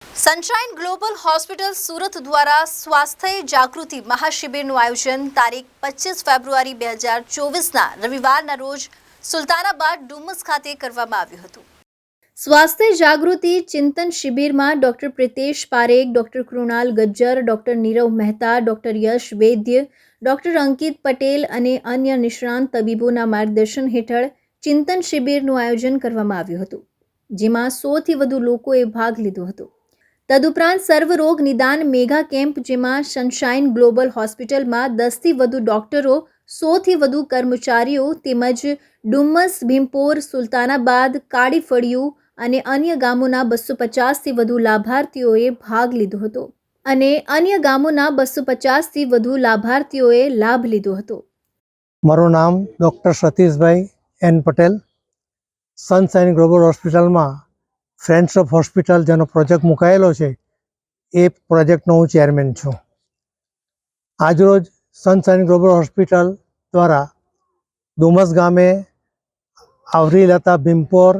Sunshine global hospital Surat દ્વારા સ્વાસ્થ્ય જાગૃતિ મહાશિબિરનું આયોજન તારીખ 25 ફેબ્રુઆરી 2024ના રવિવારના રોજ સુલતાનાબાદ ડુમસ ખાતે કરવામાં આવ્યું હતું। સ્વાસ્થ્ય જાગૃતિ ચિંતન શિબિરમાં doctor Pritesh Parekh, doctor Krunal Gajjar, doctor Nirav Mehta, doctor Yash Vaidya, doctor Ankit Patel અને અન્ય નિષ્ણાંત તબીબોના માર્ગદર્શન હેઠળ ચિંતન શિબિરનું આયોજન કરવામાં આવ્યું હતું, જેમાં 100થી વધુ લોકોએ ભાગ લીધો હતો। તદુપરાંત સર્વરોગ નિદાન મેગા કેમ્પ, જેમાં સનશાઇન ગ્લોબલ હોસ્પિટલમાં 10થી વધુ ડોક્ટરો, 100થી વધુ કર્મચારીઓ તેમજ ડુમ્મસ, ભીમપોર, સુલતાનાબાદ, કાળીફળિયું અને અન્ય ગામોના 250થી વધુ લાભાર્થીઓએ ભાગ લીધો હતો મારું નામ ડૉક્ટર સતીશભાઈ એન પટેલ, સનશાઇન ગ્લોબલ હોસ્પિટલમાં ફ્રેન્ડ્સ ઓફ હોસ્પિટલ જેનો પ્રોજેક્ટ મુકાયેલો છે એ પ્રોજેક્ટનો હું ચેરમેન છું। આજરોજ સનશાઇન ગ્લોબલ હોસ્પિટલ દ્વારા ડુમસ ગામે આવરી લેતા ભીમપોર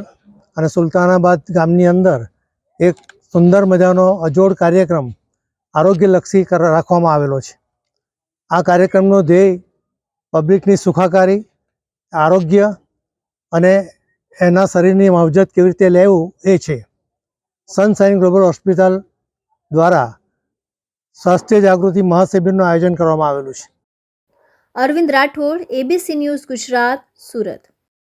અને સુલતાનાબાદ ગામની અંદર એક સુંદર મજાનો અજોડ કાર્યક્રમ આરોગ્યલક્ષી રાખવામાં આવેલો છે। આ કાર્યક્રમનો ધ્યેય પબ્લિકની સુખાકારી, આરોગ્ય અને એના શરીરની માવજત કેવી રીતે લેવું એ છે। સનશાઇન ગ્લોબલ હોસ્પિટલ દ્વારા સ્વાસ્થ્ય જાગૃતિ મહાશિબિરનું આયોજન કરવામાં આવેલું છે। Arvind Rathod, ABC news Gujarat, Surat.